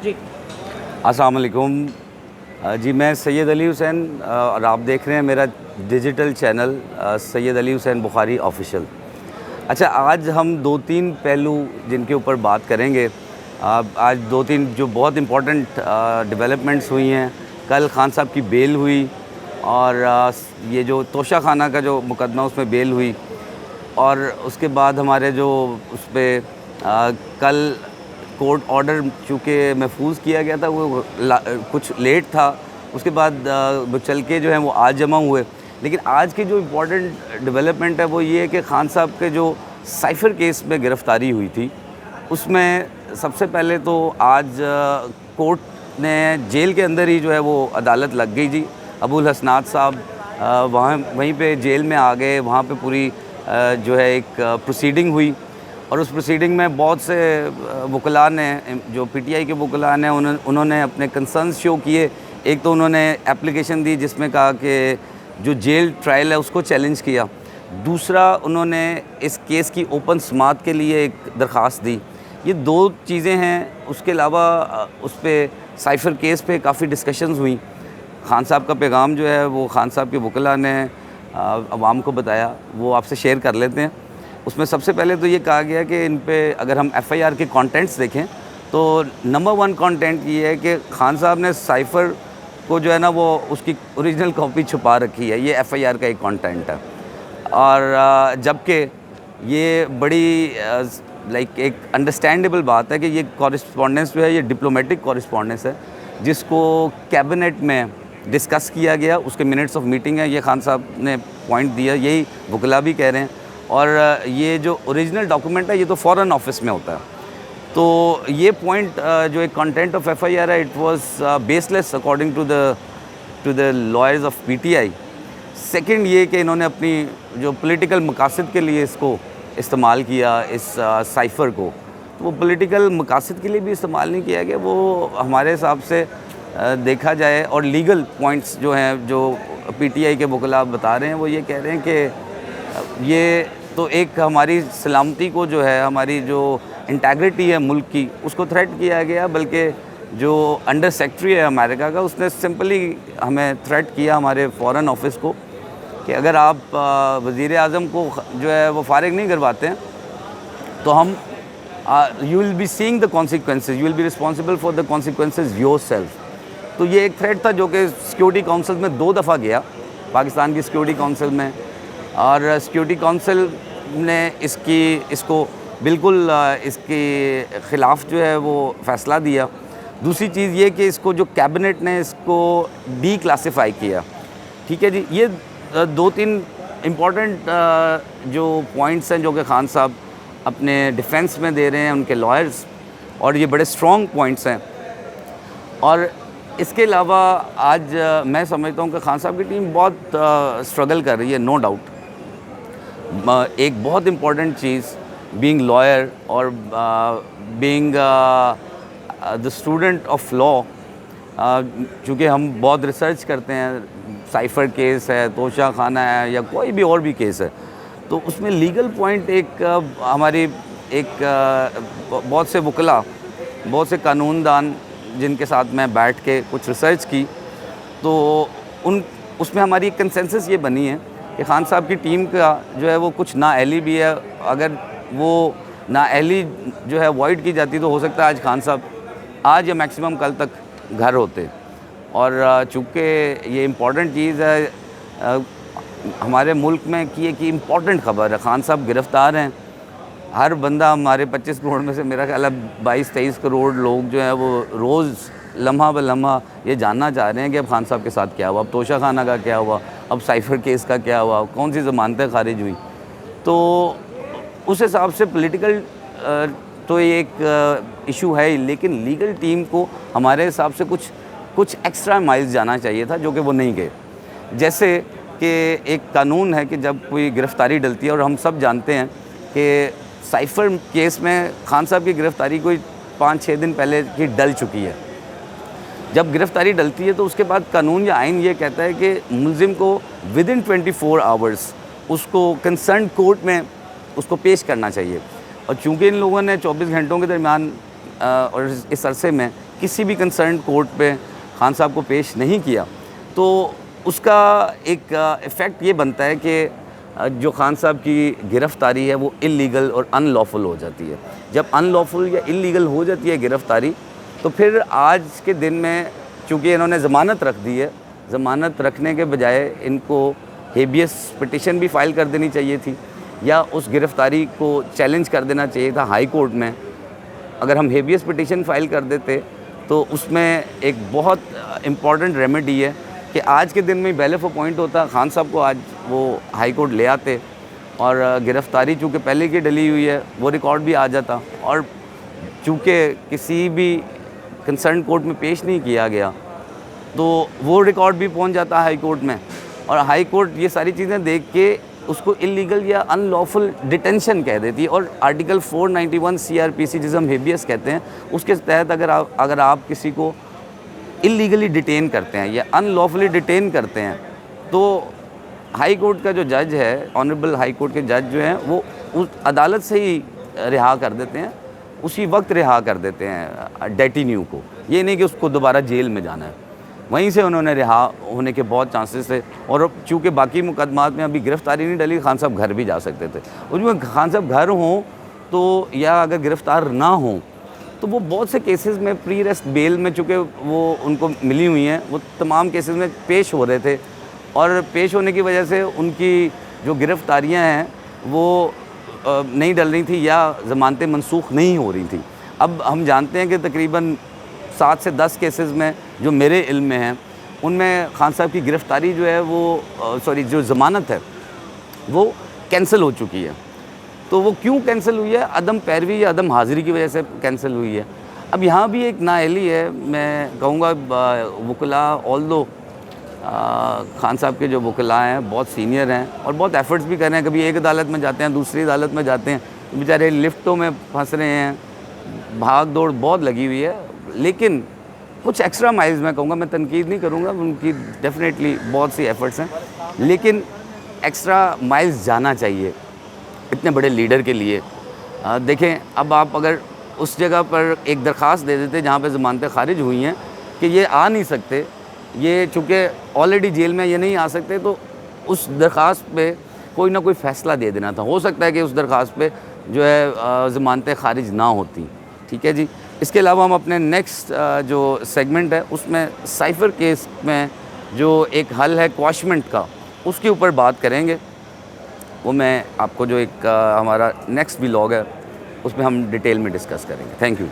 जी। अस्सलाम वालेकुम। जी मैं सैयद अली हुसैन और आप देख रहे हैं मेरा digital channel Syed Ali Hussain Bukhari official. अच्छा, आज हम 2-3 पहलू जिनके ऊपर बात करेंगे। आज 2-3 जो बहुत इम्पोर्टेंट डेवलपमेंट्स हुई हैं। कल खान साहब की बेल हुई और ये जो तोशा खाना का जो मुकदमा उसमें बेल हुई और उसके बाद हमारे जो उस पर कल कोर्ट ऑर्डर चूँकि महफूज किया गया था वो कुछ लेट था, उसके बाद वो चल के जो है वो आज जमा हुए। लेकिन आज की जो इम्पोर्टेंट डेवलपमेंट है वो ये है कि खान साहब के जो साइफ़र केस में गिरफ़्तारी हुई थी उसमें सबसे पहले तो आज कोर्ट ने जेल के अंदर ही जो है वो अदालत लग गई जी। अबुल हसनात साहब वहीं पे जेल में आ गए, वहाँ पे पूरी जो है एक प्रोसीडिंग हुई और उस प्रोसीडिंग में बहुत से वकला ने, जो पीटीआई के वकला ने, उन्होंने अपने कंसर्न्स शो किए। एक तो उन्होंने एप्लीकेशन दी जिसमें कहा कि जो जेल ट्रायल है उसको चैलेंज किया। दूसरा, उन्होंने इस केस की ओपन समाअत के लिए एक दरख्वास्त दी। ये 2 चीज़ें हैं। उसके अलावा उस पर साइफ़र केस पे काफ़ी डिस्कशंस हुई। खान साहब का पैगाम जो है वो खान साहब के वकला ने अवाम को बताया, वो आपसे शेयर कर लेते हैं। उसमें सबसे पहले तो ये कहा गया कि इन पे अगर हम एफआईआर के कंटेंट्स देखें तो नंबर 1 कंटेंट ये है कि खान साहब ने साइफ़र को जो है ना वो उसकी ओरिजिनल कॉपी छुपा रखी है। ये एफआईआर का एक कंटेंट है और जबकि ये बड़ी लाइक एक अंडरस्टैंडेबल बात है कि ये कॉरेस्पॉन्डेंस जो है ये डिप्लोमेटिक कॉरेस्पॉन्डेंस है जिसको कैबिनेट में डिस्कस किया गया। उसके मिनट्स ऑफ मीटिंग है, ये खान साहब ने पॉइंट दिया, यही वकला भी कह रहे हैं। और ये जो ओरिजिनल डॉक्यूमेंट है ये तो फॉरेन ऑफिस में होता है। तो ये पॉइंट जो एक कंटेंट ऑफ एफआईआर है it was baseless according to the lawyers of PTI. Second ये कि इन्होंने अपनी जो पॉलिटिकल मकासद के लिए इसको इस्तेमाल किया, इस साइफ़र को। तो वो पॉलिटिकल मकासद के लिए भी इस्तेमाल नहीं किया गया, वो हमारे हिसाब से देखा जाए। और लीगल पॉइंट्स जो हैं, जो पीटीआई के वकला बता रहे हैं, वो ये कह रहे हैं कि ये तो एक हमारी सलामती को जो है, हमारी जो इंटेग्रिटी है मुल्क की, उसको थ्रेट किया गया। बल्कि जो अंडर सेक्रेटरी है अमेरिका का, उसने सिंपली हमें थ्रेट किया हमारे फॉरेन ऑफिस को कि अगर आप वज़ीर आज़म को जो है वो फारिग नहीं करवाते हैं तो हम you will be seeing the consequences, you will be responsible for the consequences yourself. तो ये एक थ्रेट था जो कि सिक्योरिटी काउंसिल में 2 दफ़ा गया, पाकिस्तान की सिक्योरिटी काउंसिल में, और सिक्योरिटी काउंसिल ने इसको बिल्कुल इसके ख़िलाफ़ जो है वो फ़ैसला दिया। दूसरी चीज़ ये कि इसको जो कैबिनेट ने इसको डीक्लासिफाई किया। ठीक है जी, ये 2-3 इम्पॉर्टेंट जो पॉइंट्स हैं जो कि खान साहब अपने डिफेंस में दे रहे हैं, उनके लॉयर्स, और ये बड़े स्ट्रॉन्ग पॉइंट्स हैं। और इसके अलावा आज मैं समझता हूँ कि खान साहब की टीम बहुत स्ट्रगल कर रही है, नो डाउट। एक बहुत इम्पॉर्टेंट चीज़ बीइंग लॉयर और being the student of law, चूँकि हम बहुत रिसर्च करते हैं, साइफ़र केस है, तोशा खाना है, या कोई भी और भी केस है, तो उसमें लीगल पॉइंट एक हमारी एक बहुत से वकला, बहुत से कानूनदान जिनके साथ मैं बैठ के कुछ रिसर्च की, तो उसमें हमारी एक कंसेंसस ये बनी है कि खान साहब की टीम का जो है वो कुछ नाअहली भी है। अगर वो नाअहली जो है अवॉइड की जाती तो हो सकता है आज खान साहब आज या मैक्सिमम कल तक घर होते। और चूँकि ये इम्पॉर्टेंट चीज़ है हमारे मुल्क में कि एक इम्पॉर्टेंट ख़बर है, खान साहब गिरफ़्तार हैं। हर बंदा, हमारे 25 करोड़ में से मेरा ख्याल है 22-23 करोड़ लोग जो हैं वो रोज़ लम्हा ब लम्हा ये जानना चाह रहे हैं कि अब खान साहब के साथ क्या हुआ, अब तोशा खाना का क्या हुआ, अब साइफ़र केस का क्या हुआ, कौन सी ज़मानतें खारिज हुई। तो उस हिसाब से पॉलिटिकल तो ये एक इशू है ही, लेकिन लीगल टीम को हमारे हिसाब से कुछ एक्स्ट्रा माइल्स जाना चाहिए था, जो कि वो नहीं गए। जैसे कि एक कानून है कि जब कोई गिरफ़्तारी डलती है, और हम सब जानते हैं कि साइफ़र केस में खान साहब की गिरफ़्तारी कोई 5-6 दिन पहले की डल चुकी है। जब गिरफ़्तारी डलती है तो उसके बाद कानून या आइन ये कहता है कि मुलज़िम को विदिन 24 आवर्स उसको कंसर्न कोर्ट में उसको पेश करना चाहिए। और चूँकि इन लोगों ने 24 घंटों के दरमियान और इस अरसे में किसी भी कंसर्न कोर्ट पे खान साहब को पेश नहीं किया, तो उसका एक इफ़ेक्ट ये बनता है कि जो खान साहब की गिरफ़्तारी है वो इल्लीगल और अनलॉफुल हो जाती है। जब अनलॉफुल या इल्लीगल हो जाती है गिरफ़्तारी, तो फिर आज के दिन में चूँकि इन्होंने ज़मानत रख दी है, ज़मानत रखने के बजाय इनको हेबियस पिटिशन भी फ़ाइल कर देनी चाहिए थी, या उस गिरफ़्तारी को चैलेंज कर देना चाहिए था हाई कोर्ट में। अगर हम हेबियस पिटिशन फ़ाइल कर देते तो उसमें एक बहुत इम्पॉर्टेंट रेमेडी है कि आज के दिन में बैलेफ अपॉइंट होता, खान साहब को आज वो हाई कोर्ट ले आते और गिरफ़्तारी चूँकि पहले की डली हुई है वो रिकॉर्ड भी आ जाता, और चूँकि किसी भी कंसर्न कोर्ट में पेश नहीं किया गया तो वो रिकॉर्ड भी पहुंच जाता हाई कोर्ट में, और हाई कोर्ट ये सारी चीज़ें देख के उसको इलीगल या अनलॉफुल डिटेंशन कह देती है। और आर्टिकल 491 CRPC जिसे हम हेबियस कहते हैं, उसके तहत अगर आप किसी को इलीगली डिटेन करते हैं या अनलॉफुली डिटेन करते हैं, तो हाई कोर्ट का जो जज है, ऑनरेबल हाई कोर्ट के जज जो हैं, वो उस अदालत से ही रिहा कर देते हैं, उसी वक्त रिहा कर देते हैं डेटिन्यू को। ये नहीं कि उसको दोबारा जेल में जाना है, वहीं से उन्होंने रिहा होने के बहुत चांसेस थे। और चूँकि बाकी मुकदमात में अभी गिरफ़्तारी नहीं डली, खान साहब घर भी जा सकते थे। और जो खान साहब घर हों तो, या अगर गिरफ़्तार ना हों, तो वो बहुत से केसेस में प्री अरेस्ट बेल में चूँकि वो उनको मिली हुई हैं, वो तमाम केसेस में पेश हो रहे थे, और पेश होने की वजह से उनकी जो गिरफ़्तारियाँ हैं वो नहीं डल रही थी या ज़मानतें मनसूख नहीं हो रही थी। अब हम जानते हैं कि तकरीबन 7 से 10 केसेस में जो मेरे इल्म में हैं, उनमें खान साहब की गिरफ़्तारी जो है वो जो ज़मानत है वो कैंसिल हो चुकी है। तो वो क्यों कैंसिल हुई है? अदम पैरवी या अदम हाज़िरी की वजह से कैंसिल हुई है। अब यहाँ भी एक नाअहली है, मैं कहूँगा वकला, ऑल्दो खान साहब के जो वकला हैं बहुत सीनियर हैं और बहुत एफ़र्ट्स भी कर रहे हैं। कभी एक अदालत में जाते हैं, दूसरी अदालत में जाते हैं, तो बेचारे लिफ्टों में फंस रहे हैं, भाग दौड़ बहुत लगी हुई है। लेकिन कुछ एक्स्ट्रा माइल्स, मैं कहूँगा, मैं तनकीद नहीं करूँगा, उनकी डेफिनेटली बहुत सी एफ़र्ट्स हैं, लेकिन एक्स्ट्रा माइल्स जाना चाहिए इतने बड़े लीडर के लिए। देखें, अब आप अगर उस जगह पर एक दरख्वास्त दे देते जहाँ पे ज़मानतें खारिज हुई हैं कि ये आ नहीं सकते, ये चूँकि ऑलरेडी जेल में ये नहीं आ सकते, तो उस दरख्वास्त पे कोई ना कोई फ़ैसला दे देना था। हो सकता है कि उस दरख्वास्त पे जो है ज़मानतें खारिज ना होती। ठीक है जी। इसके अलावा हम अपने नेक्स्ट जो सेगमेंट है उसमें साइफ़र केस में जो एक हल है क्वाशमेंट का, उसके ऊपर बात करेंगे। वो मैं आपको जो एक हमारा नेक्स्ट व्लॉग है उसमें हम डिटेल में डिस्कस करेंगे। Thank you.